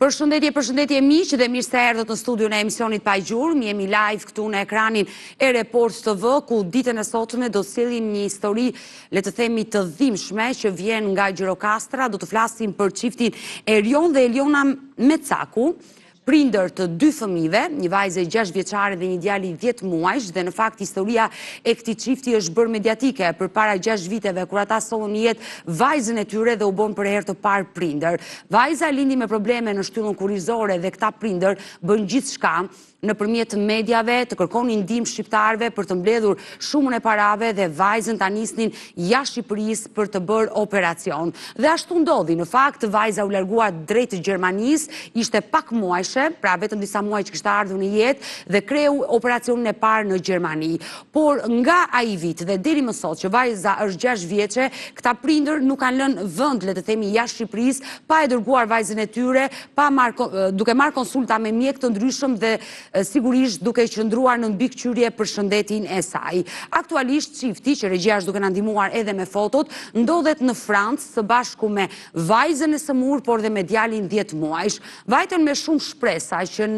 Përshëndetje miq dhe mirë se erdhët në studion e emisionit Pa Gjurmë. Jemi live këtu në ekranin e Report TV, ku ditën e sotme do të sillim një histori, le të themi, të dhimbshme që vjen nga Gjirokastra. Do të flasim për çiftin Erion dhe Eliona Meçaku, prindër të 2 fëmijëve, një vajzë 6 vjeçare dhe një djalë 10 muajsh, dhe në fakt historia e këtij çifti është bërë mediatike përpara 6 viteve, kur ata sollën jetë vajzën e tyre dhe u bën për herë të parë prindër. Vajza lindi me probleme në shtyllën kurrizore dhe këta prindër bën gjithçka nëpërmjet mediave të kërkonin ndihmë shqiptarëve për të mbledhur shumën e parave dhe vajzën ta nisnin jashtë Shqipërisë për të bërë operacion. Dhe ashtu ndodhi. Në fakt, vajza u largua drejt Gjermanisë, ishte pak muajshe, pra vetëm disa muaj që kishte ardhur në jetë, dhe kreu operacionin e parë në Gjermani. Por nga ai vit dhe deri më sot që vajza është 6 vjeçe, këta prindër nuk kanë lënë vend, le të themi, jashtë Shqipërisë, pa e dërguar vajzën e tyre, duke marrë konsulta me mjek të ndryshëm dhe sigurisht duke qëndruar në mbikëqyrje për shëndetin e saj. Aktualisht çifti, që regjia është duke na ndihmuar edhe me fotot, ndodhet në Francë së bashku me vajzën e sëmurë, por dhe me djalin 10 muajsh. Vajten me shumë shpresa që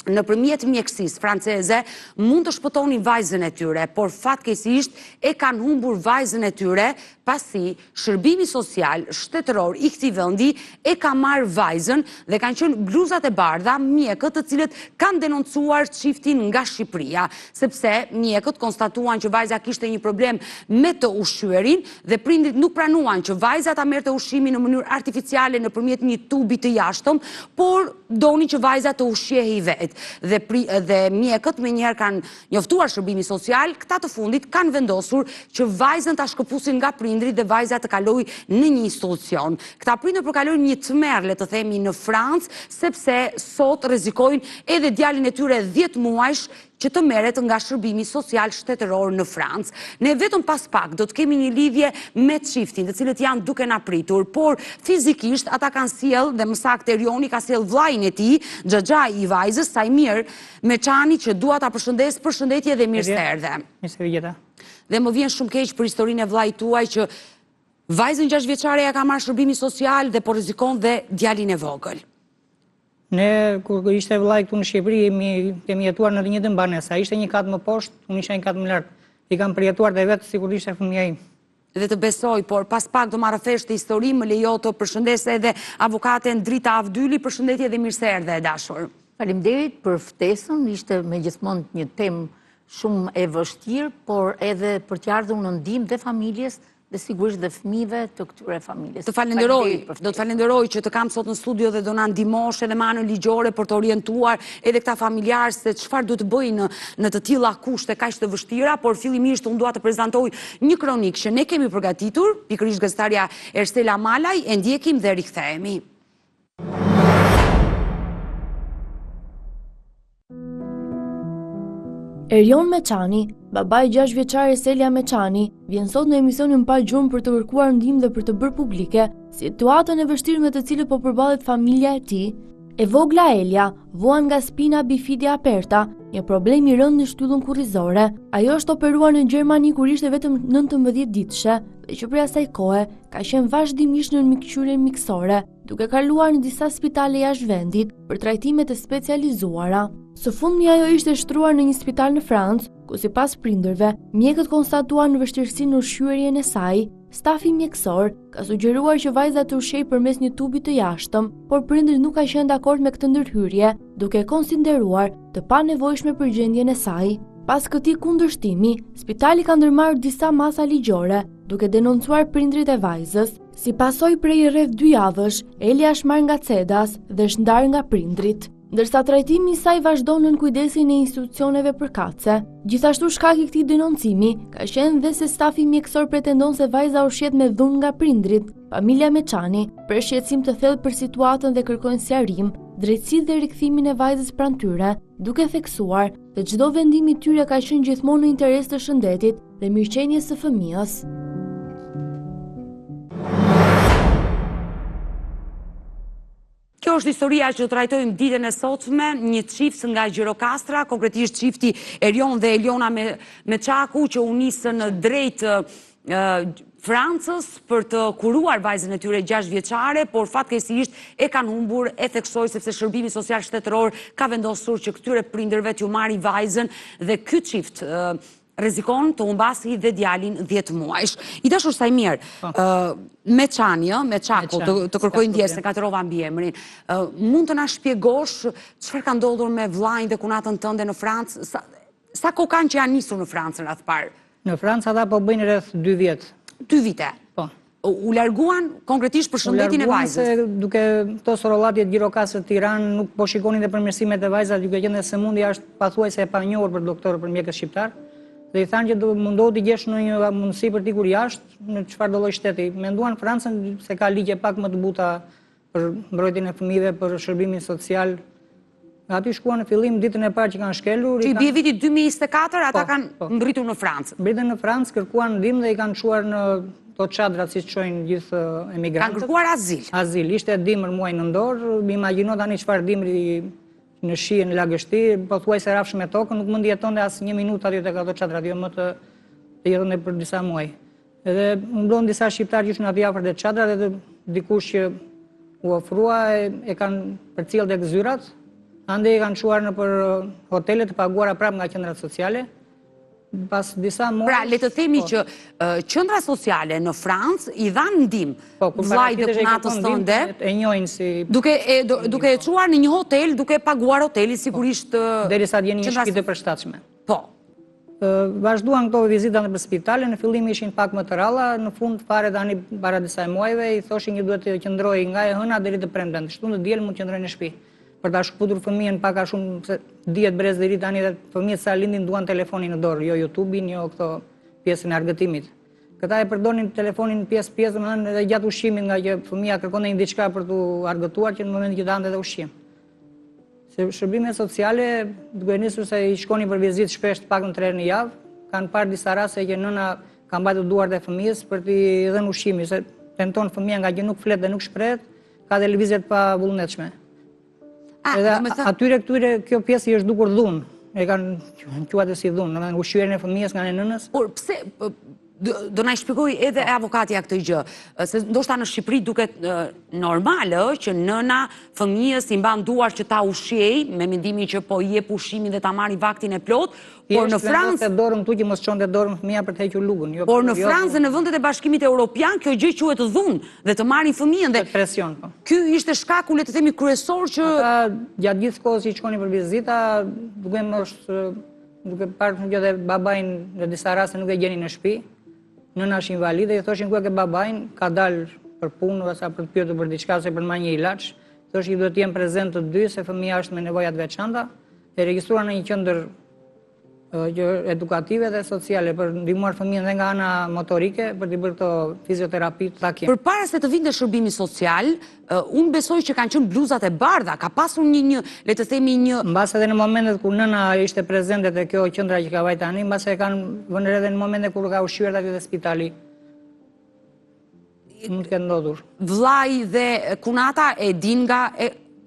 nëpërmjet mjekësisë franceze mund të shpëtonin vajzën e tyre, por fatkeqësisht e kanë humbur vajzën e tyre, pasi shërbimi social shtetëror i këtij vendi e ka marrë vajzën dhe kanë qenë bluzat e bardha mjekët të cilët kanë denoncuar çiftin nga Shqipëria, sepse mjekët konstatuan që vajza kishte një problem me të ushqyerin dhe prindrit nuk pranuan që vajza ta merrte ushqimin në mënyrë artificiale nëpërmjet një tubi të jashtëm, por donin që vajza të ushqehej vetë. Dhe mjekët me njëherë kanë njoftuar shërbimi social, këta të fundit kanë vendosur që vajzën ta shkëpusin nga prindrit dhe vajza të kalojë në një institucion. Këta prindër përkalojnë një tmerr, le të themi, në Francë, sepse sot rrezikojnë edhe djalin e tyre 10 muajsh që të merret nga shërbimi social shtetëror në Francë. Ne vetëm pas pak do të kemi një lidhje me çiftin, të cilët janë duke na pritur, por fizikisht ata kanë sjell, dhe më saktë Erioni ka sjell vllain e tij, xhaxhai i vajzës, Sajmir Meçani, që dua ta përshëndes. Përshëndetje dhe mirë se erdhe. Mirë se vjeta. Dhe më vjen shumë keq për historinë e vllait tuaj, që vajzën 6 vjeçare ja ka marrë shërbimi social dhe po rrezikon dhe djalin e vogël. Ne, kur ishte vllai këtu në Shqipëri, kemi jetuar në të njëjtën banesë. Ai ishte një kat më poshtë, unë isha një kat më lart. I kam përjetuar dhe vetë sikur ishte fëmia im. Dhe të besoj, por pas pak do marrë fesh të histori, më lejo të përshëndes edhe avokaten Drita Avdyli. Përshëndetje dhe mirë se erdhe, e dashur. Faleminderit për ftesën, ishte megjithmonë një temë shumë e vështirë, por edhe për të ardhur në ndihmë dhe familjes dhe sigurisht dhe fëmijëve të këtyre familjes. Do të falenderoj që të kam sot në studio dhe do na ndihmosh edhe me anën ligjore për të orientuar edhe këta familjarë se çfarë duhet të bëjnë në të tilla kushte kaq të vështira, por fillimisht unë dua të prezantoj një kronikë që ne kemi përgatitur, pikërisht gazetarja Erstela Malaj, e ndjekim dhe rikthehemi. Erion Meçani, baba i 6 vjeçare Selia Meçani, vjen sot në emisionin Pa Gjurmë për të kërkuar ndihmë dhe për të bërë publike situatën e vështirë me të cilën po përballet familja e tij. E vogla Elia vuan nga spina bifida aperta, një problem i rënd në shtyllën kurrizore. Ajo është operuar në Gjermani kur ishte vetëm 19 ditëshe dhe që prej asaj kohe ka qenë vazhdimisht në mbikëqyrje mjekësore, duke kaluar në disa spitale jashtë vendit për trajtime të specializuara. Së fundmi ajo ishte shtruar në një spital në Francë, ku sipas prindërve, mjekët konstatuan në vështirësi në ushqyerjen e saj. Stafi mjekësor ka sugjeruar që vajza të ushqej përmes një tubi të jashtëm, por prindërit nuk kanë qenë dakord me këtë ndërhyrje, duke konsideruar të panevojshme për gjendjen e saj. Pas këtij kundërshtimi, spitali ka ndërmarrë disa masa ligjore, duke denoncuar prindrit e vajzës. Si pasojë prej rreth 2 javësh, Elia është marrë nga CEDAS dhe është ndarë nga prindrit, ndërsa trajtimi i saj vazhdon në kujdesin e institucioneve përkatëse. Gjithashtu shkaki i këtij denoncimi ka qenë dhe se stafi mjekësor pretendon se vajza ushqet me dhunë nga prindrit. Familja Meçani për shqetësim të thellë për situatën dhe kërkojnë sqarim, drejtësi dhe rikthimin e vajzës pranë tyre, duke theksuar se çdo vendim i tyre ka qenë gjithmonë në interes të shëndetit dhe mirëqenies së fëmijës. Kjo është historia që trajtojmë ditën e sotme, një çift nga Gjirokastra, konkretisht çifti Erion dhe Eliona Meçaku, që u nisën drejt Francës për të kuruar vajzën e tyre 6 vjeçare, por fatkeqësisht e kanë humbur, e theksoj sepse Shërbimi Social Shtetëror ka vendosur që këtyre prindërve t'ju marrë vajzën dhe ky çift rrezikon të humbasi dhe djalin 10 muajsh. I dashur Sajmir, me Çako, të kërkoj ndjesë, katerova mbi emrin. Mund të na shpjegosh çfarë ka ndodhur me vllajën dhe kunatën tënde në Francë? Sa kohë kanë që janë nisur në Francë në radh parë? Në Francë ata po bëjnë rreth 2 vjet. 2 vite? Po. U larguan konkretisht për shëndetin e vajzës? U larguan se duke këto sorollatjet Gjirokastër Tiranë nuk po shikonin dhe përmirësimet e vajzës, duke qenë se sëmundja është pathuajse e panjohur për doktorë, për mjekës shqiptar. Dhe i thanë që do mundohu t'i gjesh në një mundësi për t'ikur jashtë në çfarë do lloj shteti. Menduan Francën se ka ligje pak më të buta për mbrojtjen e fëmijëve, për shërbimin social. Aty shkuan në fillim ditën e parë që kanë shkelur. Që i bie viti 2024, ata kanë ngritur në Francë. Mbritën në Francë, kërkuan ndihmë dhe i kanë çuar në to çadrat siç çojnë gjithë emigrantët. Kanë kërkuar azil. Azil, ishte dimër muaj nëntor, më imagjino tani çfarë dimri në shi në lagështi, pothuajse rafsh me tokën, nuk mund jetonte as një minutë aty tek ato çadrat, jo më të jetonte për disa muaj. Edhe mbron disa shqiptarë që ishin aty afër të çadrat dhe dikush që u ofrua e kanë përcjell tek zyrat. Ande i kanë çuar në për hotele të paguara prapë nga qendrat sociale. Pas disa muaj. Pra, le të themi që qendra sociale në Francë i dhanë ndihmë vllajt dhe kunatës tënde. E njohin si duke e çuar në një hotel, duke paguar hoteli sigurisht derisa të jenë një shtëpi të përshtatshme. Po. Vazhduan këto vizitat në spitale, në fillim ishin pak më të ralla, në fund fare tani para disa muajve i thoshin që duhet të qëndrojë nga e hëna deri të premten. Shtunë të diel mund të qëndrojë në shtëpi. Për ta shkputur fëmijën pak a shumë, se dihet brez deri tani dhe fëmijët sa lindin duan telefonin në dorë, jo YouTube-in, jo këto pjesën e argëtimit. Këta e përdorin telefonin pjesë, domethënë edhe gjatë ushqimit, nga që fëmia kërkon ndonjë diçka për t'u argëtuar që në momentin që dante edhe ushqim. Se shërbimet sociale, duke nisur se i shkonin për vizitë shpesh pak në 3 herë në javë, kanë parë disa raste që nëna ka mbajtur duart e fëmijës për t'i dhënë ushqimin, se tenton fëmia nga që nuk flet dhe nuk shprehet, ka dhe lëvizje të pavullnetshme. Edhe atyre këtyre kjo pjesë i është dukur dhunë, e kanë quajtur si dhunë, domethënë ushqyerjen e fëmijës nga nënës. Por pse do na shpjegoj edhe avokatja këtë gjë, se ndoshta në Shqipëri duket normale që nëna fëmijës i mban duar që ta ushqej, me mendimin që po i jep ushqimin dhe ta marrë vaktin e plot, por në Francë dorën këtu që mos çonte dorën fëmia për të hequr lugën. Por në Francë dhe në vendet e Bashkimit Evropian kjo gjë quhet dhunë dhe të marrin fëmijën dhe presion, po. Ky ishte shkaku, le të themi, kryesor që gjatë gjithë kohës që shkonin për vizita, duke parë që dhe babain në disa raste nuk e gjenin në shtëpi. Nëna është invalide, i thoshin ku e ke babain, ka dalë për punë ose për të pyetur për diçka ose për marrë një ilaç. Thoshin që duhet të jenë prezent të dy se fëmia është me nevoja të veçanta. E regjistruar në një qendër edukative dhe sociale për ndihmuar fëmijën dhe nga ana motorike për t'i bërë këto fizioterapi të takim. Përpara se të vinte shërbimi social, unë besoj që kanë qenë bluzat e bardha, ka pasur një le të themi një mbas edhe në momentet kur nëna ishte prezente te kjo qendra që ka vajt tani, mbas e kanë vënë edhe në momentet kur ka ushqyer aty te spitali. Mund të ketë ndodhur. Vllai dhe kunata e din nga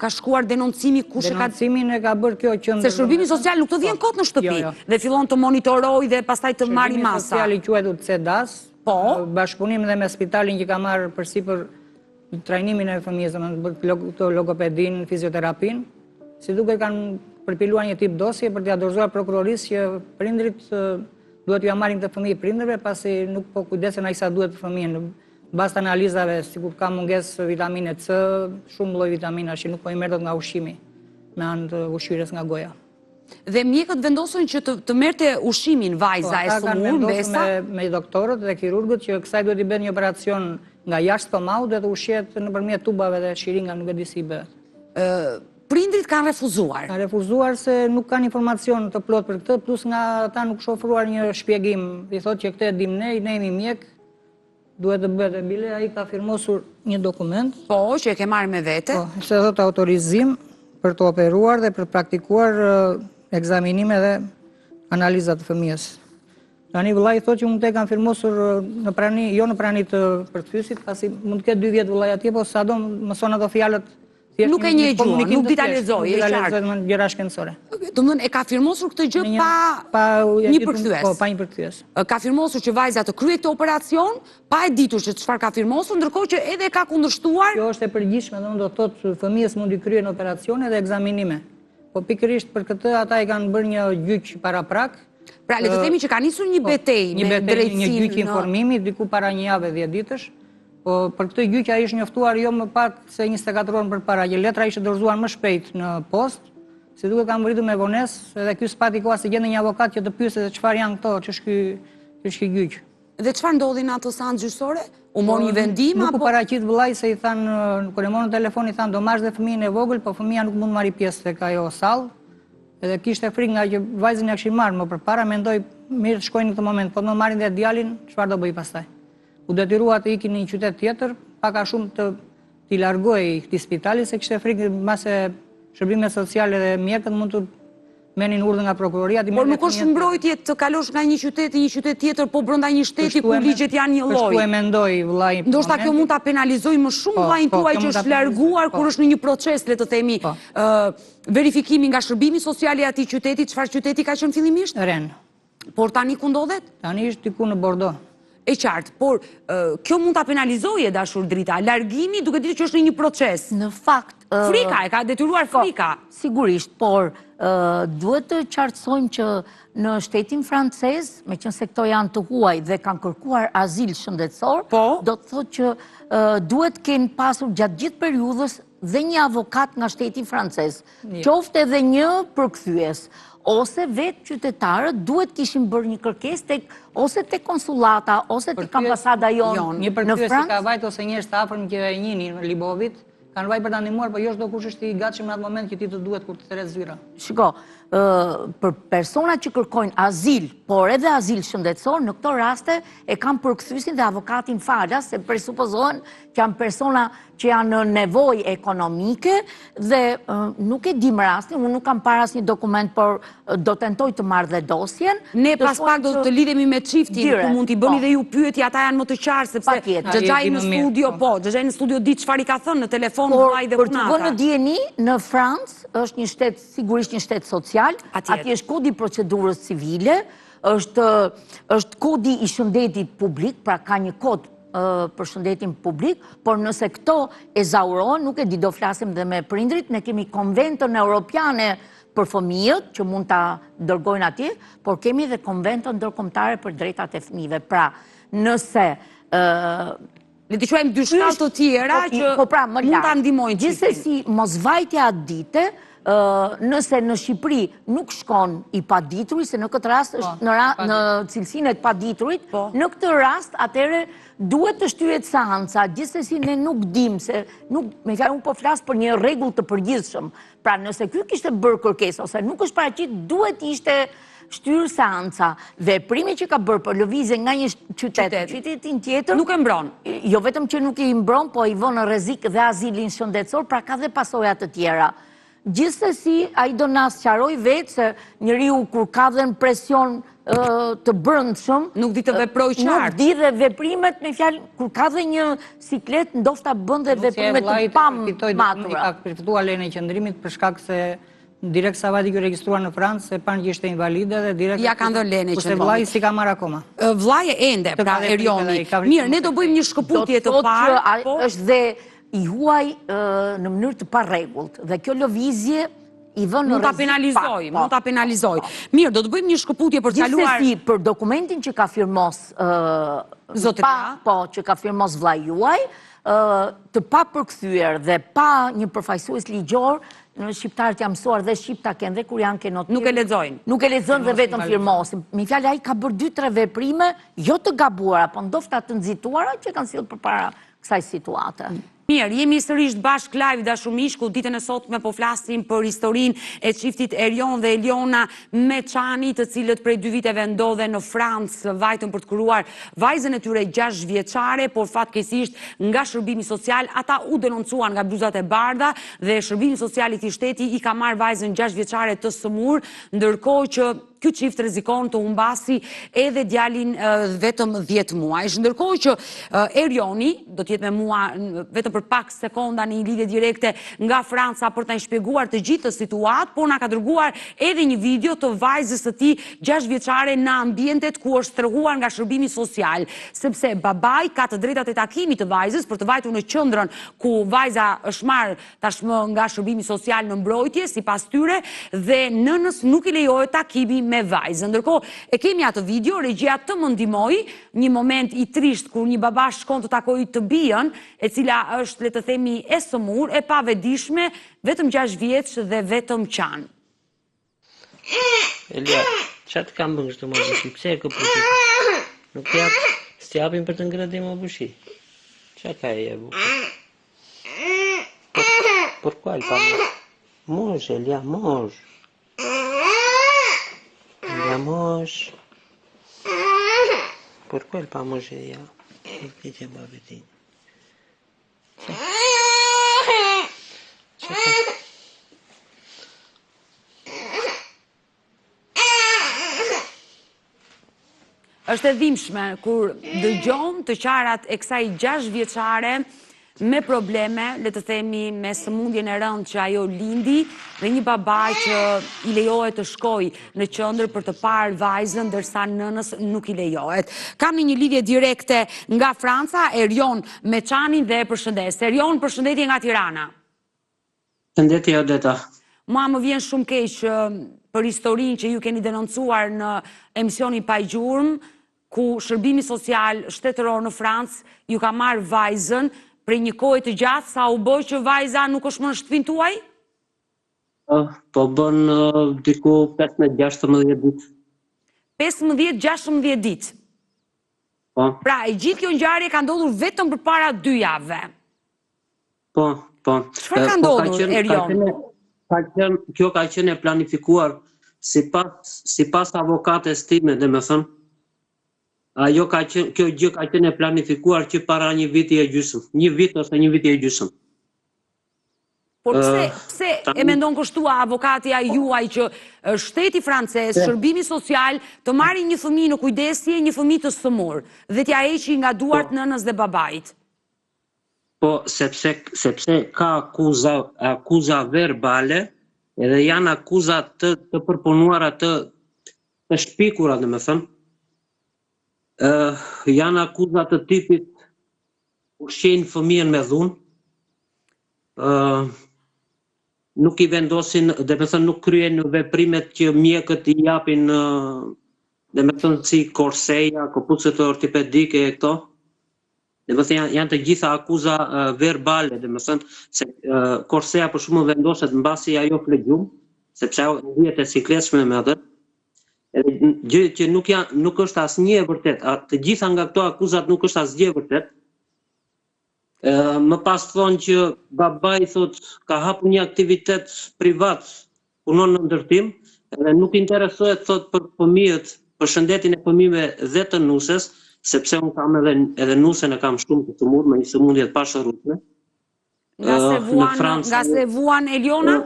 ka shkuar denoncimi kush e ka... Denoncimin e ka bërë kjo qendër. Se shërbimi social nuk të vjen kot në shtëpi dhe fillon të monitoroj dhe pastaj të marri masa. Shërbimi social i quajtur CEDAS, bashkëpunim dhe me spitalin që ka marrë përsipër trajnimin e fëmijës, domethënë logopedin, fizioterapin, si duke kanë përpiluar një tip dosje për t'ia dorëzuar prokurorisë që prindrit duhet t'ia marrin këtë fëmijë prindërve pasi nuk po kujdesen ai sa duhet për fëmijën. Bas të analizave, sikur ka mungesë vitamine C, shumë lloj vitamina që nuk po i merret nga ushqimi, me anë të ushqyerjes nga goja. Dhe mjekët vendosën që të merrte ushqimin vajza e sëmurë, mbesa? Me doktorët dhe kirurgët që kësaj duhet i bëhet një operacion nga jashtë stomahut dhe të ushqehet nëpërmjet tubave dhe shiringa, nuk e di si bëhet. Prindrit kanë refuzuar. Kanë refuzuar se nuk kanë informacion të plot për këtë, plus nga ata nuk është ofruar një shpjegim. I thotë që këtë e dim ne jemi mjek. Duhet të bëhet e bile, ai ka firmosur një dokument. Po, që e ke marrë me vete. Po, se thotë autorizim për të operuar dhe për të praktikuar ekzaminime dhe analizat të fëmijës. Tani vëllai thotë që mund të kanë firmosur në prani, jo në prani të përkthysit, pasi mund të ketë 2 vjet vëllai atje, po sado mëson ato fjalët Nuk e një gjua, nuk di ta lexoj, e qartë. Nuk gjëra shkencore. Domethënë e ka firmosur këtë gjë pa një përkthyes. Po, pa një përkthyes. Ka firmosur që vajza të kryej këtë operacion, pa e ditur se çfarë ka firmosur, ndërkohë që edhe ka kundërshtuar. Kjo është e përgjithshme, domethënë do të thotë fëmijës mundi kryen operacione dhe ekzaminime. Po pikërisht për këtë ata i kanë bërë një gjyq paraprak. Pra le të themi që ka nisur një betejë me drejtsinë. Një gjyq informimi diku para një jave 10 ditësh. Po për këtë gjyq ai është njoftuar jo më pak se 24 orë përpara, që letra ishte dorëzuar më shpejt në post, si duke ka mbërritur me vonesë, edhe ky s'pati koha se gjende një avokat që të pyeste se çfarë janë këto, ç'është ky gjyq. Dhe çfarë ndodhi në atë seancë gjyqësore? U mor një vendim apo? Nuk u paraqit vëllai se i thanë, kur e morën telefon i thanë do marrësh dhe fëmijën e vogël, po fëmia nuk mund marrë pjesë tek ajo sallë. Edhe kishte frikë nga që vajzën ja kishin marrë më përpara, mendoi mirë të shkojnë në këtë moment, po më marrin dhe djalin, çfarë do bëj pastaj? U detyrua të ikin në një qytet tjetër, pak a shumë t'i largoj këtij spitali, se kishte frikë mbase shërbimet sociale dhe mjekët mund të menin urdhë nga prokuroria. Por nuk është mbrojtje të kalosh nga një qytet tjetër, po brenda një shteti ku ligjet janë një lloj. Kështu e mendoj vëllai. Ndoshta kjo mund ta penalizojë më shumë vllain tuaj që është larguar kur është në një proces, le të themi, verifikimi nga shërbimi social i atij qyteti, çfarë qyteti ka qenë fillimisht? Ren. Por tani ku ndodhet? Tani është diku në Bordeaux. E qartë, por kjo mund ta penalizojë dashur drita, largimi duke ditur që është në një proces. Në fakt... Frika, e ka detyruar frika. Sigurisht, por duhet të qartësojmë që në shtetin francez, me qenë se këto janë të huaj dhe kanë kërkuar azil shëndetësor, do të thotë që duhet kenë pasur gjatë gjithë periudhës dhe një avokat nga shteti francez, qoftë edhe një përkthyes, ose vetë qytetarët duhet kishin bërë një kërkesë ose te konsulata, ose te ambasada jonë një përkthyes i ka vajt ose njerëz të afërm që e njihnin në Libovit, kanë vajt për ta ndihmuar, por jo çdo kush është i gatshëm në atë moment që ti të duhet kur të thret zyra. Shiko, për persona që kërkojnë azil, por edhe azil shëndetësor, në këto raste e kanë përkthyesin dhe avokatin falas, se presupozohen që janë persona që janë në nevojë ekonomike dhe nuk e dim rastin, unë nuk kam parë asnjë dokument, por do tentoj të marrë dhe dosjen. Ne pas pak do të lidhemi me çiftin, ku mund t'i bëni dhe ju pyetje, ata janë më të qartë, sepse Xhaxhai në studio, Xhaxhai në studio di çfarë i ka thënë në telefon vllai dhe punata. Për të vënë dieni, në Francë është një shtet, sigurisht një shtet social, atje është kodi i procedurës civile, është kodi i shëndetit publik, pra ka një kod për shëndetin publik, por nëse këto e zaurohen, nuk e di, do flasim dhe me prindrit, ne kemi konventën europiane për fëmijët, që mund ta dërgojnë atje, por kemi dhe konventën ndërkombëtare për drejtat e fëmijëve. Pra, nëse le të quajmë dy shkallë të tjera që mund ta ndihmojnë. Gjithsesi, mosvajtja atë dite, nëse në Shqipëri nuk shkon i paditurit, se në këtë rast është në cilësinë e paditurit, në këtë rast atëherë duhet të shtyhet seanca, gjithsesi ne nuk dim se me fjalë unë po flas për një rregull të përgjithshëm. Pra nëse ky kishte bërë kërkesë ose nuk është paraqit, duhet ishte shtyrë seanca. Veprimi që ka bërë për lëvizje nga një qytetin tjetër nuk e mbron. Jo vetëm që nuk i mbron, po i vën në rrezik dhe azilin shëndetësor, pra ka dhe pasoja të tjera. Gjithsesi, ai do na sqaroj vetë se njeriu kur ka dhe në presion të brendshëm, nuk di të veproj qartë. Nuk di dhe veprimet, me fjalë, kur ka dhe një siklet, ndoshta bën dhe veprimet të pamatura. Ka përfituar lejen e qendrimit për shkak se direkt sa vati që regjistruar në Francë, se panë që ishte invalide dhe direkt ja kanë dhënë lejen e qendrimit. Kurse vllai si ka marrë akoma. Vllai ende, pra Erioni. Mirë, ne do bëjmë një shkëputje të parë, është dhe i huaj në mënyrë të parregullt dhe kjo lëvizje i vën në rrezik. Mund ta penalizoj. Mirë, do të bëjmë një shkëputje për të kaluar. Gjithsesi, për dokumentin që ka firmos zotëria, që ka firmos vllai juaj, të pa përkthyer dhe pa një përfaqësues ligjor, në shqiptarët jam mësuar dhe shqipta kanë dhe kur janë ke notirë. Nuk e lexojnë. Nuk e lexojnë dhe vetëm firmosin. Me fjalë ai ka bërë 2-3 veprime jo të gabuara, po ndoshta të nxituara që kanë sjellë përpara kësaj situate. Mirë, jemi sërish bashk live dashur miq, ku ditën e sotme po flasim për historinë e çiftit Erion dhe Eliona Meçani, të cilët prej 2 viteve ndodhen në Francë, vajtën për të kuruar vajzën e tyre 6 vjeçare, por fatkeqësisht nga shërbimi social ata u denoncuan nga bluzat e bardha dhe shërbimi social i këtij shteti i ka marrë vajzën 6 vjeçare të sëmur, ndërkohë që ky çift rrezikon të humbasi edhe djalin vetëm 10 muaj. Ndërkohë që Erioni do të jetë me mua vetëm për pak sekonda në një lidhje direkte nga Franca për ta shpjeguar të gjithë të situatë, por na ka dërguar edhe një video të vajzës së tij 6 vjeçare në ambientet ku është strehuar nga shërbimi social, sepse babai ka të drejtat e takimit të vajzës për të vajtur në qendrën ku vajza është marrë tashmë nga shërbimi social në mbrojtje sipas tyre dhe nënës nuk i lejohet takimi me vajzën. Ndërkohë e kemi atë video, regjia të më ndihmoi, një moment i trisht kur një baba shkon të takojë të bijën, e cila është, le të themi, e sëmur, e pavedishme, vetëm 6 vjeç dhe vetëm qan. Elia, çfarë kam bërë kështu më bushi? Pse e këputi? Nuk s'japin për të ngrënë më bushi. Çfarë ka e bushi? Por qual pa? Mosh, Elia, mosh. Elia, mosh. Por qual pa mosh, Elia? Che c'è babetin? Është e dhimbshme kur dëgjojmë të qarat e kësaj 6 vjeçare me probleme, le të themi me sëmundjen e rëndë që ajo lindi dhe një babai që i lejohet të shkojë në qendër për të parë vajzën ndërsa nënës nuk i lejohet. Kam një lidhje direkte nga Franca, Erion Meçanin dhe e përshëndes. Erion, përshëndetje nga Tirana. Përshëndetje Odeta. Mua më vjen shumë keq për historinë që ju keni denoncuar në emisionin Pa Gjurmë, ku shërbimi social shtetëror në Francë ju ka marrë vajzën prej një kohe të gjatë, sa u bë që vajza nuk është më në shtëpinë tuaj? Po bën diku 15-16 ditë. 15-16 ditë. Po. Pra, e gjithë kjo ngjarje ka ndodhur vetëm përpara 2 javëve. Po. Çfarë ka ndodhur, Erion? Kjo ka qenë e planifikuar sipas avokates time, domethënë. Kjo gjë ka qenë e planifikuar që para 1 viti e gjysmë. 1 vit ose 1 viti e gjysmë. Por pse e mendon kështu avokatja juaj që shteti francez, shërbimi social, të marrë një fëmijë në kujdesje, një fëmijë të sëmur, dhe t'ja heqi nga duart nënës dhe babait? Po, sepse ka akuza verbale, edhe janë akuza të përpunuara të shpikura, domethënë. Janë akuza të tipit ushqejnë fëmijën me dhunë, nuk i vendosin, domethënë nuk kryen veprimet që mjekët i japin, domethënë si korseja, këpucët ortopedike e këto. Domethënë janë të gjitha akuza verbale, domethënë se korseja për shkakun vendoset mbasi ajo flet gjumë, sepse ajo ndihet e sikletshme me atë. Gjë që nuk është asnjë e vërtet. Të gjitha nga këto akuzat nuk është asgjë e vërtet. Më pas thonë që babai thot ka hapur një aktivitet privat, punon në ndërtim, dhe nuk interesohet thot për fëmijët, për shëndetin e fëmijëve dhe të nuses, sepse unë kam edhe nusen e kam shumë të sëmur me një sëmundje të pashërueshme. Nga se vuan Eliona?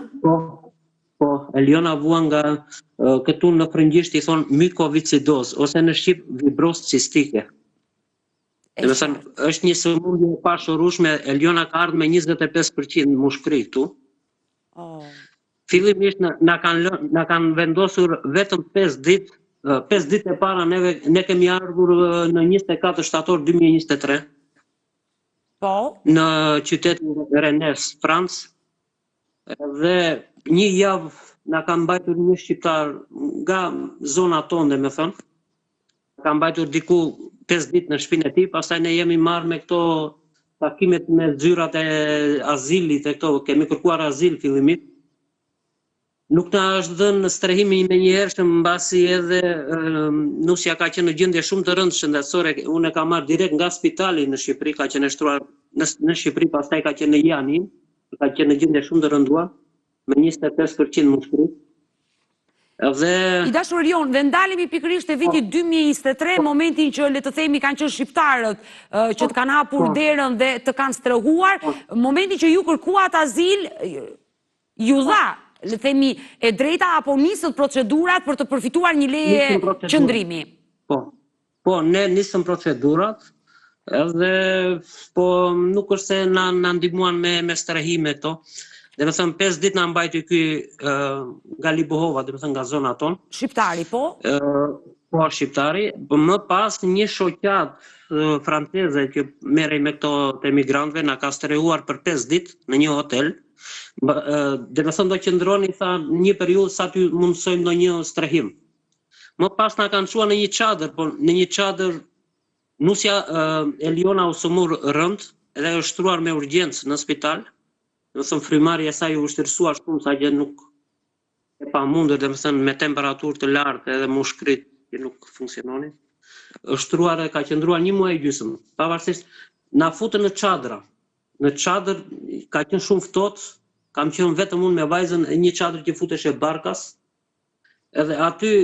Po, Eliona vuan nga këtu në frëngjisht i thonë mykovicidozë, ose në shqip fibrozë cistike. Domethënë, është një sëmundje e pashërueshme, Eliona ka ardhur me 25% mushkëri këtu. Fillimisht na kanë vendosur vetëm 5 ditë, 5 ditë e para ne kemi ardhur në 24 shtator 2023. Po. Në qytetin Rennes, Francë. Dhe një javë na ka mbajtur një shqiptar nga zona tonë, domethënë. Ka mbajtur diku 5 ditë në shtëpinë e tij, pastaj ne jemi marrë me këto takimet me zyrat e azilit e këto, kemi kërkuar azil fillimisht. Nuk na është dhënë strehimi me njëhershëm, mbasi edhe nusja ka qenë në gjendje shumë të rëndë shëndetësore. Unë e kam marrë direkt nga spitali në Shqipëri, ka qenë shtruar në Shqipëri, pastaj ka qenë në Janin, ka qenë në gjendje shumë të rënduar, me 25% mushkëri. I dashur Erion, dhe ndalemi pikërisht e vitit 2023, momentin që le të themi kanë qenë shqiptarët që të kanë hapur derën dhe të kanë strehuar, momentin që ju kërkuat azil, ju dha le themi, e drejta apo nisët procedurat për të përfituar një leje qëndrimi? Po, ne nisëm procedurat, edhe po nuk është se na ndihmuan me strehime këto. Dhe me thënë 5 ditë na mbajti ky nga Libohova, dhe me thënë nga zona tonë. Shqiptari, po? Po, shqiptari. Më pas një shoqat franceze që merrej me këto të emigrantëve na ka strehuar për 5 ditë në një hotel. Dhe me thënë do qëndroni, tha, një periudhë sa ty mundsojmë ndonjë strehim. Më pas na kanë çuar në një çadër, po në një çadër nusja Eliona u sëmur rënd dhe është shtruar me urgjencë në spital. Do të thënë frymarrja e saj u vështirësua shumë sa që nuk e pamundur, dhe më thënë me temperaturë të lartë edhe mushkrit që nuk funksiononin. Është shtruar dhe ka qëndruar 1 muaj e gjysmë. Pavarësisht na futën në çadra. Në çadër ka qenë shumë ftohtë, kam qenë vetëm unë me vajzën e një çadër që futesh e barkas. Edhe aty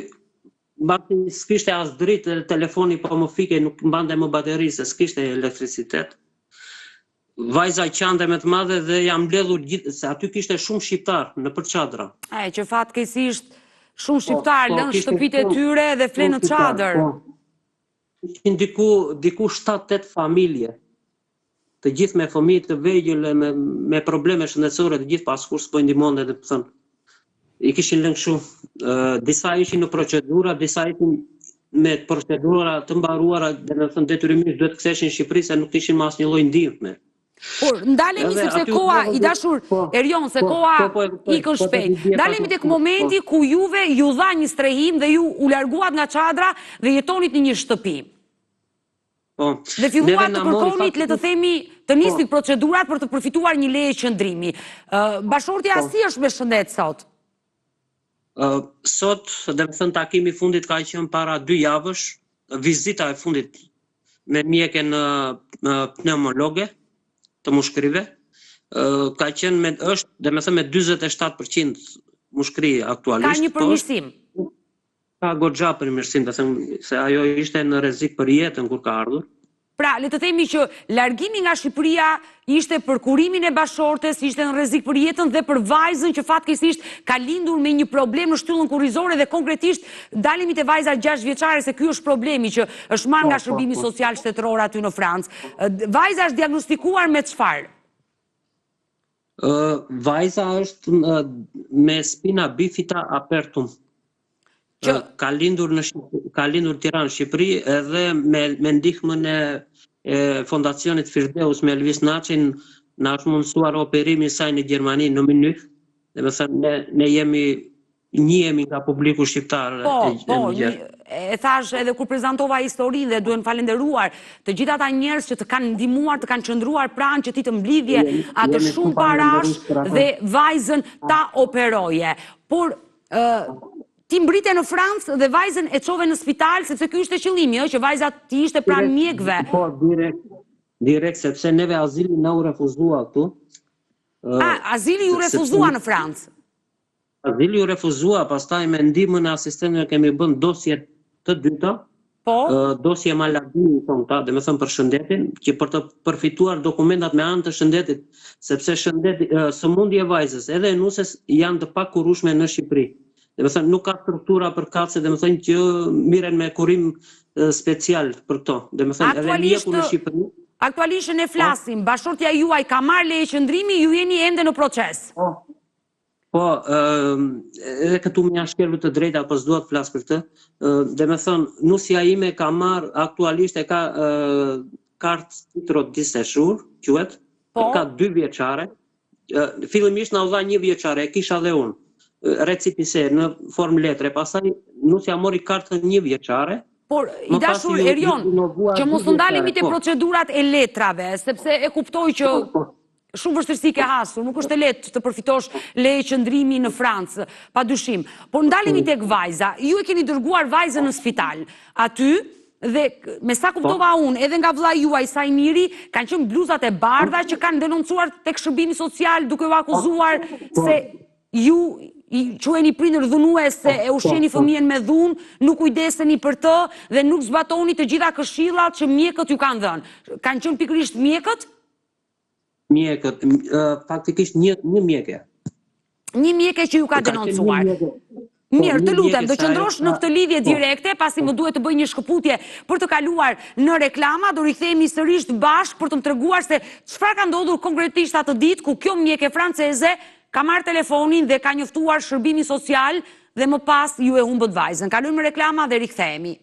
mbasi s'kishte as dritë, telefoni po më fike, nuk mbante më bateri se s'kishte elektricitet. Vajza qante me të madhe dhe jam mbledhur gjithë, se aty kishte shumë shqiptar në për çadra. Që fatkeqësisht shumë shqiptar lënë shtëpitë e tyre dhe flenë në çadër. Ishin diku 7-8 familje, të gjithë me fëmijë të vegjël, me probleme shëndetësore, të gjithë pas kur s'po ndihmonte, dhe thënë. I kishin lënë kështu. Disa ishin në procedura, disa ishin me procedura të mbaruara, dhe në thënë detyrimisht duhet ktheheshin në Shqipëri se nuk kishin më asnjë lloj ndihme. Por, ndalemi sepse koha, i dashur Erion, se koha ikën shpejt. Ndalemi tek momenti ku juve ju dha një strehim dhe ju u larguat nga çadra dhe jetonit në një shtëpi. Dhe filluat të kërkonit, le të themi, të nisni procedurat për të përfituar një leje qëndrimi. Bashortja si është me shëndet sot? Sot, dhe më thënë, takimi fundit ka qenë para 2 javësh, vizita e fundit me mjekën pneumologe të mushkrive, ka qenë është, dhe me thënë, me 47% mushkri aktualisht. Ka një përmirësim? Ka goxha përmirësim, dhe thënë, se ajo ishte në rrezik për jetën kur ka ardhur. Pra, le të themi që largimi nga Shqipëria ishte për kurimin e bashortes, ishte në rrezik për jetën dhe për vajzën që fatkeqësisht ka lindur me një problem në shtyllën kurrizore dhe konkretisht dalemi te vajza 6 vjeçare se ky është problemi që është marrë nga shërbimi social shtetëror aty në Francë. Vajza është diagnostikuar me çfarë? Vajza është me spina bifida apertum. Ka lindur Tiranë, Shqipëri, edhe me ndihmën e fondacionit Firdeus me Elvis Naçin na është mundësuar operimi i saj në Gjermani në Munich. Dhe me thënë ne njihemi nga publiku shqiptar. E thash edhe kur prezantova historinë dhe duhen falenderuar të gjithë ata njerëz që të kanë ndihmuar, të kanë qëndruar pranë që ti të mblidhje atë shumë parash dhe vajzën ta operoje. Por ti mbrite në Francë dhe vajzën e çove në spital, sepse ky ishte qëllimi, që vajza ti ishte pranë mjekëve. Po, direkt, sepse neve azili na u refuzua këtu. Azili ju refuzua në Francë? Azili ju refuzua, pastaj me ndihmën e asistentëve kemi bën dosje të dyta. Po? Dosje maladi, thonë ta, dhe me thënë për shëndetin, që për të përfituar dokumentat me anë të shëndetit, sepse sëmundje e vajzës edhe e nuses janë të pakurueshme në Shqipëri. Dhe me thënë, nuk ka struktura për kacë, dhe me thënë që miren me kurim special për to. Dhe me thënë, edhe mjeku në Shqipëri. Aktualisht ne flasim, bashortja juaj ka marrë leje qëndrimi, ju jeni ende në proces. Po, edhe këtu më janë shkelur të drejta, po s'dua të flas për këtë. Dhe me thënë, nusja ime ka marrë, aktualisht e ka kartë titro di séjour, quhet, ka 2 vjeçare. Fillimisht na u dha 1 vjeçare, e kisha dhe unë. Recipise në formë letre, pastaj nusja mori kartën 1 vjeçare. Por, i dashur Erion, që mos të ndalemi te procedurat e letrave, sepse e kuptoj që shumë vështirësi ke hasur, nuk është e lehtë të përfitosh leje qëndrimi në Francë, padyshim. Por ndalemi tek vajza, ju e keni dërguar vajzën në spital. Aty, dhe me sa kuptova unë, edhe nga vëlla juaj Sajmiri, kanë qenë bluzat e bardha që kanë denoncuar tek shërbimi social duke u akuzuar se ju quheni prindër dhunues se e ushqeni fëmijën me dhunë, nuk kujdeseni për të dhe nuk zbatoni të gjitha këshillat që mjekët ju kanë dhënë. Kanë qenë pikërisht mjekët? Mjekët, faktikisht një mjekë. Një mjeke që ju ka denoncuar. Mirë, të lutem, do qëndrosh në këtë lidhje direkte, pasi më duhet të bëj një shkëputje për të kaluar në reklama, do rikthehemi sërish bashkë për të më treguar se çfarë ka ndodhur konkretisht atë ditë ku kjo mjeke franceze ka marrë telefonin dhe ka njoftuar shërbimin social dhe më pas ju e humbët vajzën. Kalojmë në reklama dhe rikthehemi.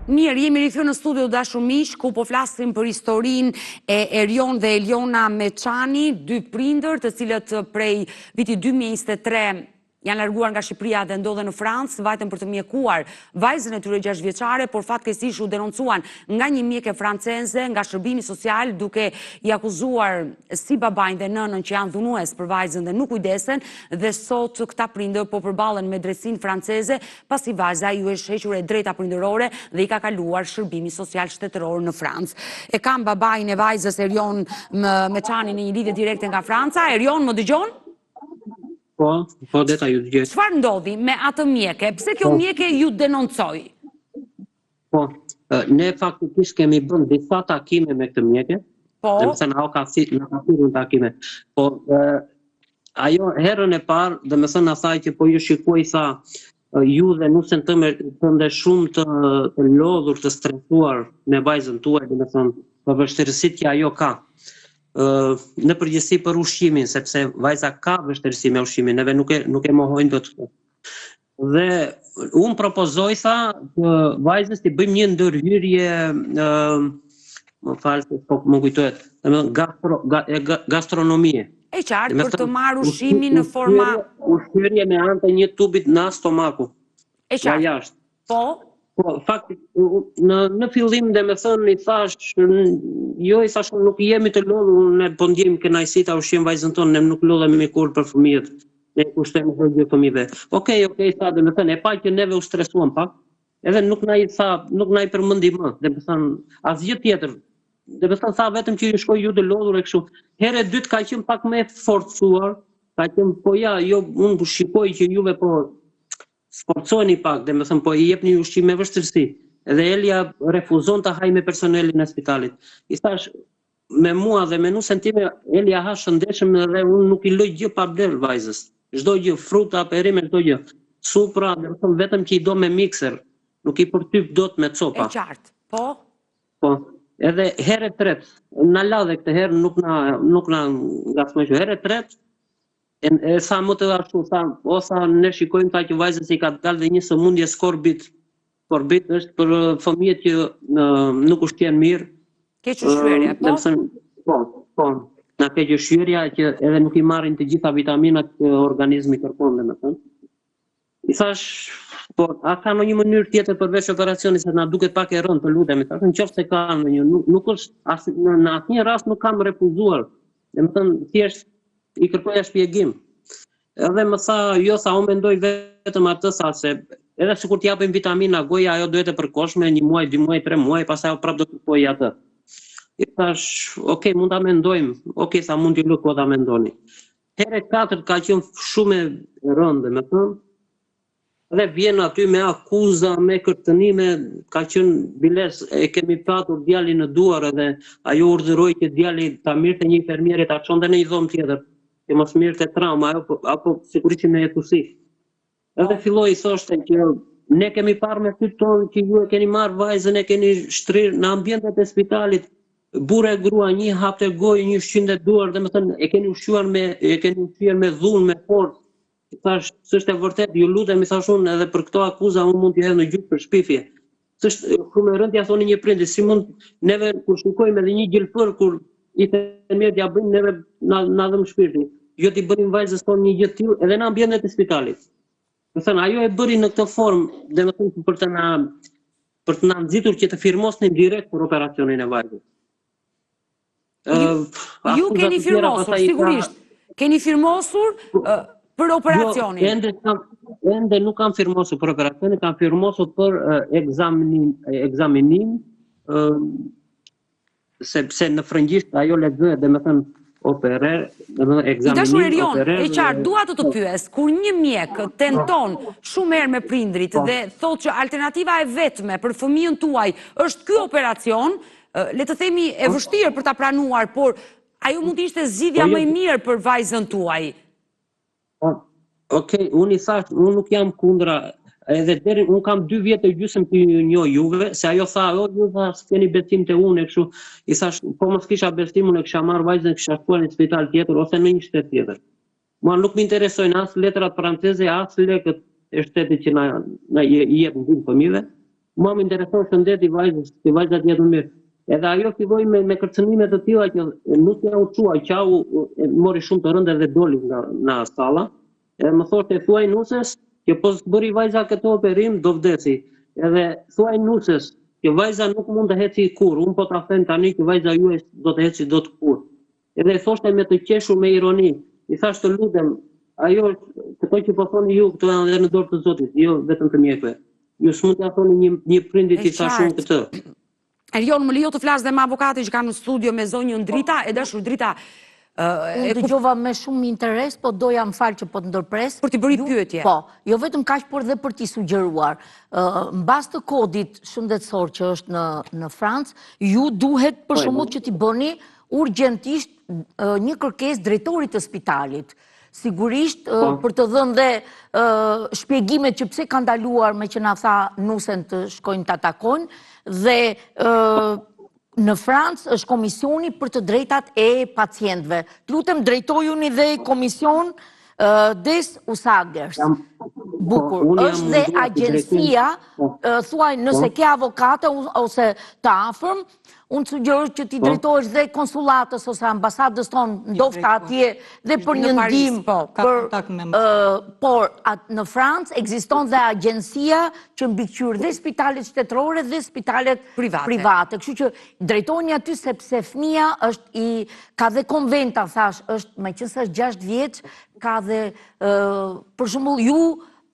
Mirë, jemi rikthyer në studio dashur miq, ku po flasim për historinë e Erion dhe Eliona Meçani, dy prindër të cilët prej vitit 2023 janë larguar nga Shqipëria dhe ndodhen në Francë, vajtën për të mjekuar vajzën e tyre 6 vjeçare, por fatkeqësisht u denoncuan nga një mjeke franceze, nga shërbimi social, duke i akuzuar si babain dhe nënën që janë dhunues për vajzën dhe nuk kujdesen, dhe sot këta prindër po përballen me drejtsinë franceze, pasi vajza ju është hequr e drejta prindërore dhe i ka kaluar shërbimi social shtetëror në Francë. E kam babain e vajzës Erion Meçani në një lidhje direkte nga Franca. Erion, më dëgjon? Po, deta ju dëgjoj. Çfarë ndodhi me atë mjeke? Pse kjo mjeke ju denoncoi? Po, ne faktikisht kemi bën disa takime me këtë mjeke. Po. Dhe mëse na ka thirrur takime. Po, ajo herën e parë, dhe më thënë asaj që po ju shikoj sa ju dhe nusën tënde shumë të lodhur, të stresuar me vajzën tuaj, dhe më thënë për vështirësitë që ajo ka. Në përgjithësi për ushqimin, sepse vajza ka vështirësi me ushqimin, neve nuk e mohojnë dot këtë. Dhe unë propozoj tha që vajzës të bëjmë një ndërhyrje, më falë se po më kujtohet, gastronomie. E qartë, për të marrë ushqimin në forma... Ushqyrje me anë të një tubit në stomaku. E qartë. Po, faktik, në fillim dhe me thënë, i thash, nuk jemi të lodhur, ne po ndjejmë kënaqësi ta ushqim vajzën tonë, ne nuk lodhemi kur për fëmijët, ne kushtojmë për dy fëmijëve. Okej, tha, dhe me thënë, e pa që neve u stresuam pak, edhe nuk na i përmendi më, dhe me thënë, asgjë tjetër. Dhe me thënë, tha vetëm që ju shkoj ju të lodhur e kështu. Herë e dytë ka qenë pak më forcuar, ka qenë, po ja, jo, unë shikoj që juve po sforcojni pak, dhe më thëmë, po i jepni ushqim me vështirësi. Edhe Elia refuzon të haj me personelin e spitalit. I thash, me mua dhe me nusën time, Elia ha shëndeshëm dhe unë nuk i loj gjë pa bler vajzës. Çdo gjë, fruta, perime, çdo gjë. Supra, dhe më thëmë, vetëm që i do me mikser, nuk i përtyp dot me copa. E qartë, po? Po, edhe herë e tretë, na la dhe këtë herë nuk na ngasmoj që herë e tretë, e sa më të ashtu, sa ne shikojmë ta që vajzës i ka dalë dhe një sëmundje skorbit. Skorbit është për fëmijët që nuk ushqen mirë. Kequshqyerja, po? Po, na kequshqyerja që edhe nuk i marrin të gjitha vitaminat që organizmi kërkon, dhe me thënë. I thash, po, a ka në një mënyrë tjetër përveç operacionit, se na duket pak e rëndë, të lutem, i thash, në qoftë se ka në një, nuk është, në asnjë rast nuk kam refuzuar. Dhe me thënë, thjesht, i kërkoja shpjegim. Edhe më tha, jo, unë mendoj vetëm atë, se edhe sikur t'japim vitamina, goja ajo duhet e përkohshme 1 muaj, 2 muaj, 3 muaj, pastaj ajo prapë do të kërkoj atë. I thash, okej, mund ta mendojmë. Okej, sa mund t'ju lë ko ta mendoni. Herë 4 ka qenë shumë e rëndë, me thënë. Dhe vjen aty me akuza, me kërcënime, ka qenë biles, e kemi patur djalin në duar edhe ajo urdhëroi që djali ta mirte një infermiere ta çonte në një dhomë tjetër, që mos mirte trauma apo sigurisht me jetësi. Edhe filloi thoshte që ne kemi parë me sy tonë që ju e keni marrë vajzën, e keni shtrirë në ambientet e spitalit, burrë e grua, një hap të gojë, një ushqim të duar, dhe me thënë, e keni ushqyer me dhunë, me forcë. Thash, s'është e vërtet, ju lutem, i thash unë, edhe për këto akuza unë mund t'i hedh në gjyq për shpifje. S'është shumë e rëndë, ja thoni një prindi, si mund neve kur shikojmë edhe një gjelpër kur i infermierët ja bëjnë, neve na dhëm shpirtin. Jo t'i bëjmë vajzës tonë një gjë të tillë edhe në ambientet e spitalit. Do thënë, ajo e bëri në këtë formë, dhe më thënë për të na nxitur që të firmosnim direkt për operacionin e vajzës. Ju keni firmosur, sigurisht. Keni firmosur për operacionin? Ende nuk kam firmosur për operacionin, kam firmosur për ekzaminim, sepse në frëngjisht ajo lexohet, dhe me thënë, operer, ekzaminim, dashur Erion, e qartë, dua të pyes, kur një mjek tenton shumë herë me prindrit dhe thotë që alternativa e vetme për fëmijën tuaj është ky operacion, le të themi e vështirë për ta pranuar, por Ajo mund të ishte zgjidhja më e mirë për vajzën tuaj. Okej, unë i thash, unë nuk jam kundra, edhe deri unë kam 2 vjetë e gjysmë të njoh juve, se ajo tha, juve s'keni besim te unë e kështu. I thash, po mos kisha besim, unë e kisha marrë vajzën, e kisha shkuar në spital tjetër ose në një shtet tjetër. Mua nuk më interesojnë as letrat franceze, as lekët e shtetit që na jep ndihmë fëmijëve. Mua më intereson shëndeti i vajzës, që vajza të jetë më mirë. Edhe ajo filloi me kërcënime të tilla që nuk ja u çua, qau mori shumë të rëndë dhe doli nga salla. Edhe më thoshte thuaj nuses që po bëri vajza këtë operim do vdesi. Edhe thuaj nuses që vajza nuk mund të heci kur, unë po ta them tani që vajza juaj do të heci dot kur. Edhe thoshte me të qeshur me ironi. I thash të lutem, ajo këto që po thoni ju këto janë edhe në dorë të Zotit, jo vetëm të mjekëve. Ju s'mund t'ia thoni një prindit i thash unë këtë. Erion, më lejo të flas dhe me avokati që kanë në studio me zonjën Drita, e dashur Drita. Unë dëgjova me shumë interes, po doja më falë që po të ndërpres. Për t'i bëri pyetje. Po, jo vetëm kaq, por dhe për t'i sugjeruar. Mbas të kodit shëndetësor që është në Francë, ju duhet për shembull që t'i bëni urgjentisht një kërkesë drejtorit të spitalit. Sigurisht për të dhënë dhe shpjegimet që pse ka ndaluar me që na tha nusen të shkojnë të atakojnë, dhe në Francë është komisioni për të drejtat e pacientëve. Lutem drejtojuni dhe komision des usagers. Bukur. Është dhe agjencia, thuaj nëse ke avokate ose të afërm, unë sugjeroj që ti drejtohesh dhe konsulatës ose ambasadës tonë, ndofta atje dhe për një ndihmë. Por në Francë ekziston dhe agjencia që mbikëqyr dhe spitalet shtetërore dhe spitalet private. Kështu që drejtojni aty sepse fëmia ka dhe konventa, thash, është meqense është 6 vjeç, ka dhe për shembull ju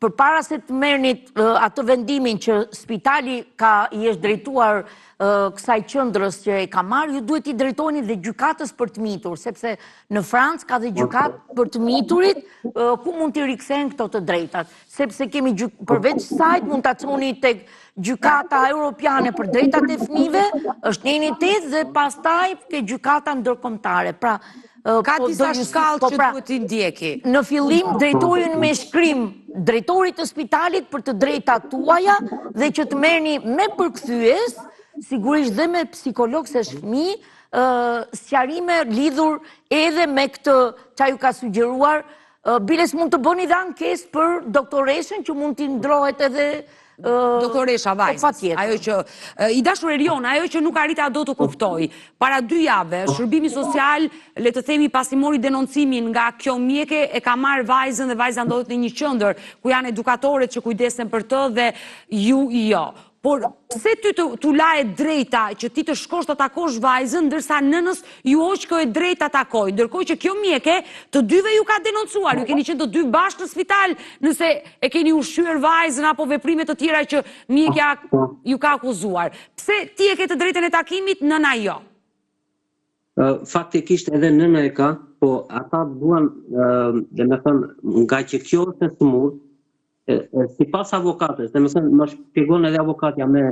përpara se të merrnit atë vendimin që spitali i është drejtuar kësaj qendrës që e ka marrë, ju duhet i drejtoni dhe gjykatës për të mitur, sepse në Francë ka dhe gjykatë për të miturit, ku mund t'i rikthehen këto të drejtat, sepse kemi përveç sajt mund ta çoni tek gjykata europiane për drejtat e fëmijëve, është një entitet dhe pastaj ke gjykata ndërkombëtare. Pra ka disa shkallë që duhet t'i ndjeki. Në fillim drejtojnë me shkrim drejtorit të spitalit për të drejtat tuaja dhe që të merrni me përkthyes, sigurisht dhe me psikolog se fëmijë, sqarime lidhur edhe me këtë që ju ka sugjeruar, biles mund të bëni dhe ankesë për doktoreshën që mund t'i ndrohet edhe doktoresha vajzës. Ajo që i dashur Erion, ajo që nuk arrita do të kuptoj. Para 2 javë, shërbimi social, le të themi pasi mori denoncimin nga kjo mjeke, e ka marrë vajzën dhe vajza ndodhet në një qendër ku janë edukatorët që kujdesen për të dhe ju jo. Por pse ty t'u laje drejta që ti të shkosh të takosh vajzën, ndërsa nënës ju hoq kjo e drejta takoj, ndërkohë që kjo mjeke të dyve ju ka denoncuar, ju keni qenë të dy bashkë në spital nëse e keni ushqyer vajzën apo veprime të tjera që mjekja ju ka akuzuar. Pse ti e ke të drejtën e takimit, nëna jo? Faktikisht edhe nëna e ka, po ata duan, dhe me thënë, nga që kjo është e smur, si pas avokatës, dhe me thënë, më shpjegon edhe avokatja me,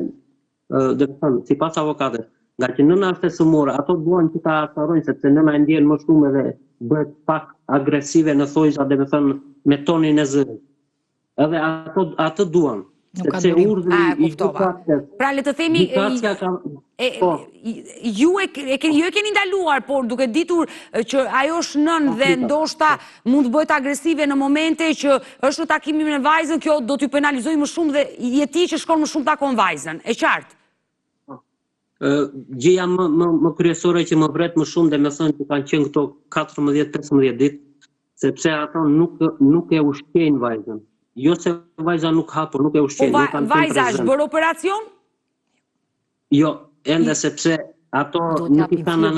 dhe me thënë, si pas avokatës, nga që nëna është e sëmurë, ato duan që ta asarojnë, sepse nëna e ndjen më shumë edhe bëhet pak agresive në thojza, dhe me thënë, me tonin e zërit. Edhe ato duan. Sepse urdhri i gjykatës. Pra le të themi, ju e keni ndaluar, por duke ditur që ajo është nën dhe ndoshta mund të bëhet agresive në momente që është në takimin me vajzën, kjo do t'ju penalizojë më shumë dhe jeti që shkon më shumë takon vajzën. E qartë? Gjëja më kryesore që më vret më shumë dhe me thënë që kanë qenë këto 14-15 ditë, sepse ato nuk e ushqejnë vajzën. Jo se vajza nuk ha, por nuk e ushqejnë. Po vajza është bërë operacion? Jo, ende sepse ato nuk i kanë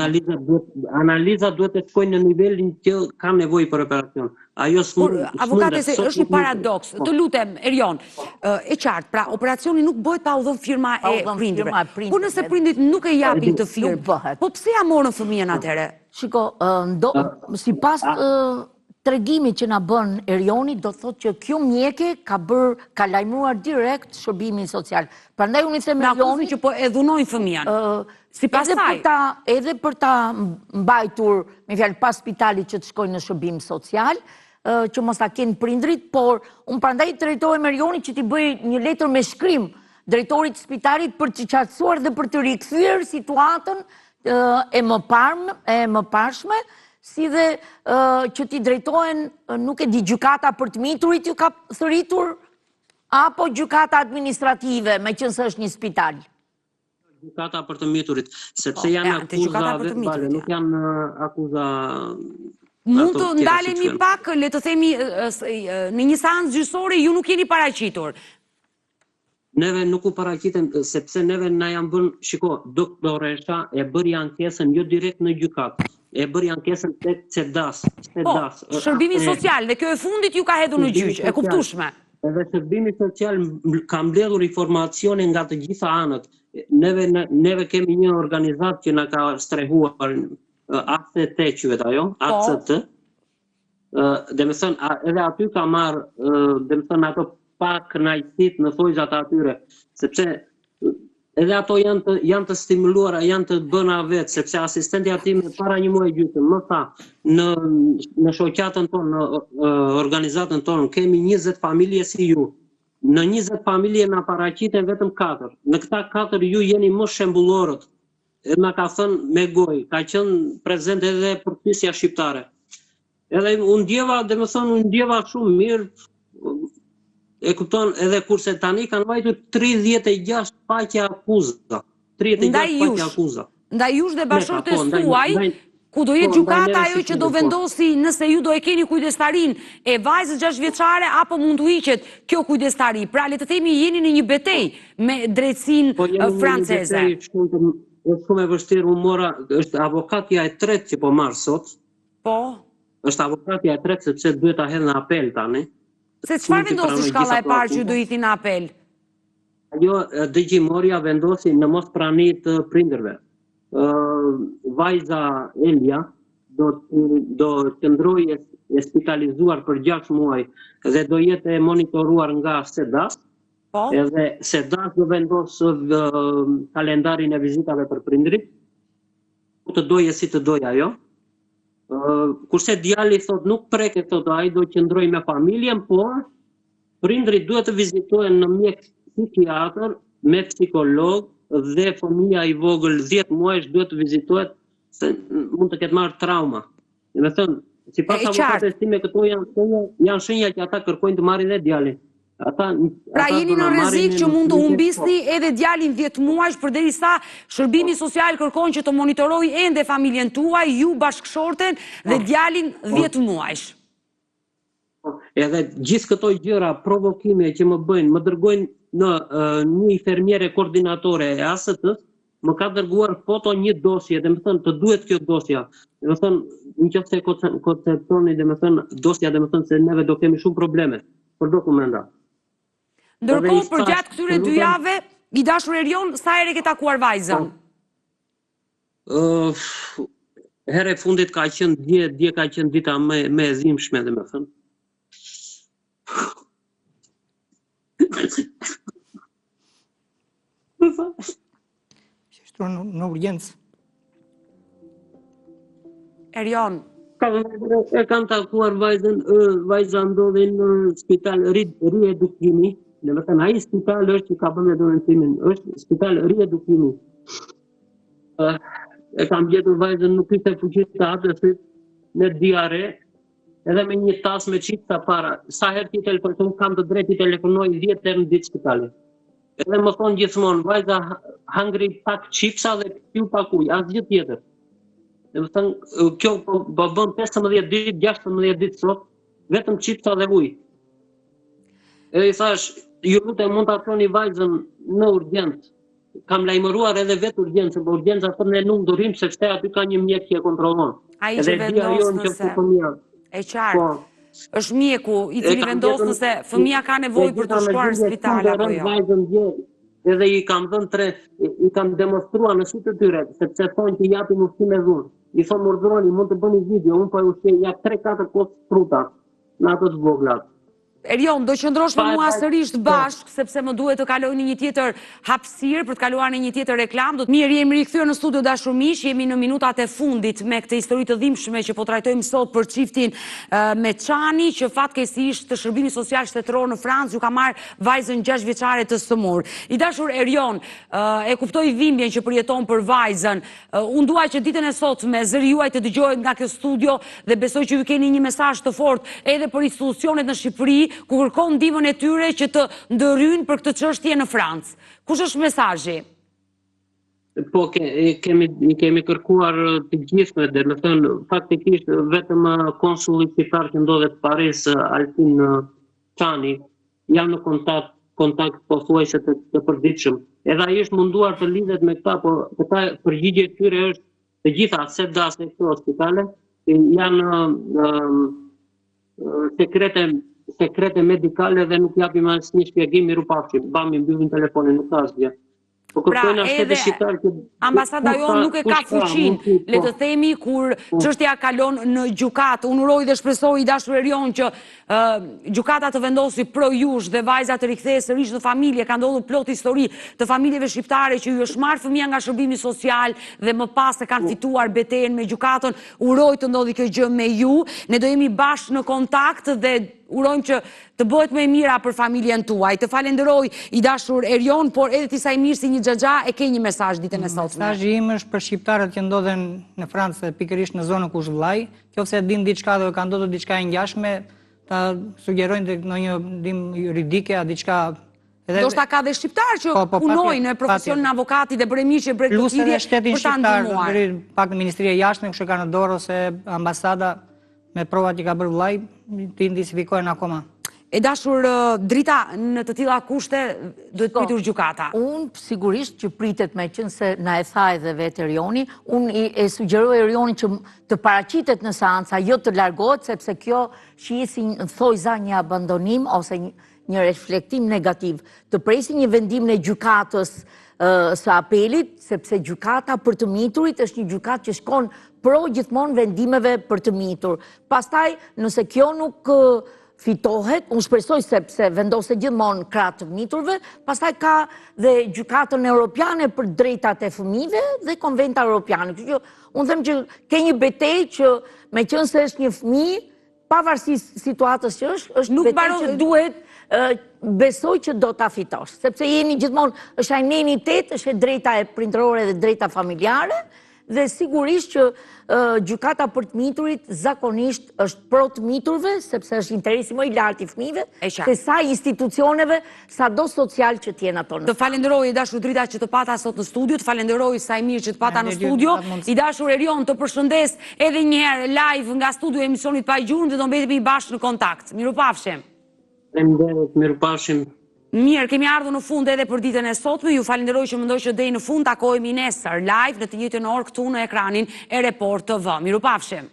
analiza duhet të shkojnë në nivelin që kanë nevojë për operacion. Ajo s'mundet. Avokate, se është një paradoks. Të lutem, Erion, e qartë, pra operacioni nuk bëhet pa u dhënë firma e prindërve. Po nëse prindit nuk e japin të firmë, po pse ja morën fëmijën atëherë? Shiko, sipas tregimi që na bën Erioni do thotë që kjo mjeke ka lajmëruar direkt shërbimin social. Prandaj unë i them Erioni që po e dhunojnë fëmijën. Sipas saj. Edhe për ta mbajtur, me fjalë, pas spitalit që të shkojnë në shërbim social, që mos ta kenë prindrit, por unë prandaj drejtohem Erionit që t'i bëj një letër me shkrim drejtorit të spitalit për të qartësuar dhe për të rikthyer situatën e mëparshme, si dhe që t'i drejtohen, nuk e di, gjykata për të miturit ju ka thëritur, apo gjykata administrative, me qënë së është një spital? Gjykata për të miturit, sepse janë akuza verbale, nuk janë akuza... Mund të ndalemi pak, le të themi, në një seancë gjyqësore ju nuk jeni paraqitur. Neve nuk u paraqitem, sepse neve na janë bën, shiko, doktoresha e bëri ankesën jo direkt në gjykat, e bëri ankesën tek CEDAS. Shërbimi social, dhe kjo e fundit ju ka hedhur në gjyq, e kuptueshme. Edhe shërbimi social ka mbledhur informacione nga të gjitha anët. Neve kemi një organizat që na ka strehuar ACT quhet ajo, ACT. Dhe me thënë, edhe aty ka marrë, dhe me thënë ato pak kënaqësit në thojzat atyre, sepse edhe ato janë të stimuluara, janë të bëna vetë, sepse asistenti aty para një muaj gjysmë më tha, në shoqatën tonë, në organizatën tonë, kemi 20 familje si ju. Në 20 familje na paraqiten vetëm 4. Në këta 4 ju jeni më shembullorët. Edhe na ka thënë me gojë, ka qenë prezent edhe përfaqësia shqiptare. Edhe unë ndjeva shumë mirë, e kupton, edhe kurse tani kanë vajtur 36 faqe akuza. 36 faqe akuza. Ndaj jush dhe bashkëshortes tuaj, ku do jetë gjykata ajo që do vendosi nëse ju do e keni kujdestarin e vajzës 6 vjeçare apo mund të hiqet kjo kujdestari. Pra le të themi jeni në një betejë me drejtsinë franceze. Është shumë e vështirë, unë mora, është avokatja e tretë që po marr sot. Po. Është avokatja e tretë sepse duhet ta hedh në apel tani. Se çfarë vendosi shkalla e parë që do i në apel? Ajo dëgjimorja vendosi në mos prani të prindërve. Vajza Elia do qëndrojë e spitalizuar për 6 muaj dhe do jetë e monitoruar nga SEDAS. Edhe SEDAS do vendos kalendarin e vizitave për prindrit. Të doje si të doja ajo. Kurse djali thot nuk preke, thot ai do qëndroj me familjen, por prindrit duhet të vizitohen në mjek psikiatër me psikolog dhe fëmija i vogël 10 muajsh duhet të vizitohet se mund të ketë marrë trauma. Dhe me thënë, sipas avokatës time këto janë shenja që ata kërkojnë të marrin dhe djalin. Pra jeni në rrezik që mund të humbisni edhe djalin 10 muajsh përderisa shërbimi social kërkon që të monitorojë ende familjen tuaj, ju bashkëshorten dhe djalin 10 muajsh. Edhe gjithë këto gjëra provokime që më bëjnë, më dërgojnë në një infermiere koordinatore e AST-s, më ka dërguar foto një dosje, dhe më thënë të duhet kjo dosja. Dhe më thënë, në qoftë se konceptoni, dhe më thënë, dosja, dhe më thënë se neve do kemi shumë probleme për dokumenta. Ndërkohë, për gjatë këtyre 2 jave, i dashur Erion, sa herë ke takuar vajzën? Herë e fundit ka qenë dje ka qenë dita më e dhimbshme, dhe më thënë. Shtrua në urgjencë. Erion. E kam takuar vajzën, vajza ndodhi në spital riedukimi. Dhe më thënë, ai spital është që ka bënë donatimin, është spital riedukimi. E kam gjetur vajzën nuk ishte fuqishme të hapë në diare, edhe me një tas me çipsa para. Sa herë ti telefonoj, kam të drejtë të telefonoj 10 herë në ditë spitali. Edhe më thonë gjithmonë, vajza hangri pak çipsa dhe piu pak ujë, asgjë tjetër. Dhe më thënë, kjo po bën 15 ditë, 16 ditë sot, vetëm çipsa dhe ujë. Edhe i thash, ju lutem mund ta çoni vajzën në urgjencë. Kam lajmëruar edhe vetë urgjencën, por urgjenca thonë ne nuk durim sepse aty ka një mjek që e kontrollon. Ai që vendos nëse e qartë. Është mjeku i cili vendos nëse fëmia ka nevojë për të shkuar në spital apo jo. Edhe i kam dhënë i kam demonstruar në sy të tyre, sepse thonë që japin ushqim me dhunë. i thonë urdhëroni, mund të bëni video, unë po e ushqej ja 3-4 kocë fruta në ato të voglat. Erion, do qëndrosh me mua sërish bashk, sepse më duhet të kaloj në një tjetër hapësirë, për të kaluar në një tjetër reklam. Mirë, jemi rikthyer në studio dashur miq, jemi në minutat e fundit me këtë histori të dhimbshme që po trajtojmë sot për çiftin Meçani, që fatkeqësisht të Shërbimi Social Shtetëror në Francë ju ka marrë vajzën 6 vjeçare të sëmur. I dashur Erion, e kuptoj dhimbjen që përjeton për vajzën. Unë dua që ditën e sotme zëri juaj të dëgjohet nga kjo studio dhe besoj që ju keni një mesazh të fortë edhe për institucionet në Shqipëri, ku kërkon ndihmën e tyre që të ndërhyjnë për këtë çështje në Francë. Kush është mesazhi? Po, kemi kërkuar të gjithme, dhe me thënë, faktikisht vetëm konsulli shqiptar që ndodhet Paris, Altin Çani, janë në kontakt pothuajse të përditshëm. Edhe ai është munduar të lidhet me këta, por këta përgjigje e tyre është të gjitha, se das e këto hospitale, janë sekrete medikale dhe nuk japim asnjë shpjegim, miru pafshim, bami mbyllim telefonin, nuk ka asgjë. Pra edhe ambasada jonë nuk e ka fuqin, le të themi, kur çështja kalon në gjykatë. Unë uroj dhe shpresoj i dashur Erion që gjykata të vendosi pro jush dhe vajza të rikthehet sërish në familje. Ka ndodhur plot histori të familjeve shqiptare që ju është marrë fëmia nga Shërbimi Social dhe më pas e kanë fituar betejën me gjykatën. Uroj të ndodhi kjo gjë me ju. Ne do jemi bashkë në kontakt dhe urojmë që të bëhet më e mira për familjen tuaj. Të falenderoj i dashur Erion, por edhe ti sa i mirë si një xhaxha e ke një mesazh ditën e sotme. Mesazhi im është për shqiptarët që ndodhen në Francë, pikërisht në zonën Kushvllaj. Nëse din diçka dhe ka ndodhur diçka e ngjashme, ta sugjerojnë tek ndonjë ndihmë juridike a diçka. Ndoshta ka dhe shqiptar që punojnë në profesionin avokati dhe bëre mirë që bëre këtë lidhje për ta ndihmuar. Pak në Ministria e Jashtme kush e ka në dorë ose ambasada me provat që ka bërë vllai, të identifikojnë akoma. E dashur Drita, në të tilla kushte duhet pritur gjykata. Unë sigurisht që pritet, me qenë se na e tha edhe vetë Erioni, unë e sugjeroj Erionit që të paraqitet në seanca, jo të largohet, sepse kjo shihesi thojza një abandonim ose një reflektim negativ. Të presi një vendim në gjykatës së apelit, sepse gjykata për të miturit është një gjykatë që shkon pro gjithmonë vendimeve për të mitur. Pastaj, nëse kjo nuk fitohet, unë shpresoj sepse vendose gjithmonë krah të miturve, pastaj ka dhe gjykatën europiane për drejtat e fëmijëve dhe konventa europiane. Kështu që unë them që ke një betejë që meqense është një fëmijë, pavarësisht situatës që është betejë që duhet besoj që do ta fitosh, sepse jemi gjithmonë, është ajnenitet, është drejta e prindërore dhe drejta familjare, dhe sigurisht që gjykata për të miturit zakonisht është pro të miturve, sepse është interesi më i lartë i fëmijëve, se sa institucioneve, sado social që t'jenë ato në. Të falenderoj i dashur Drita që të pata sot në studio, të falenderoj sa i mirë që të pata në studio, i dashur Erion të përshëndes edhe një herë live nga studio e emisionit Pa Gjurmë dhe do mbetemi bashkë në kontakt. Mirupafshim. Mirupafshim. Mirë, kemi ardhur në fund edhe për ditën e sotme. Ju falenderoj që mendoj që deri në fund takohemi nesër live në të njëjtën orë këtu në ekranin e Report TV. Mirupafshim.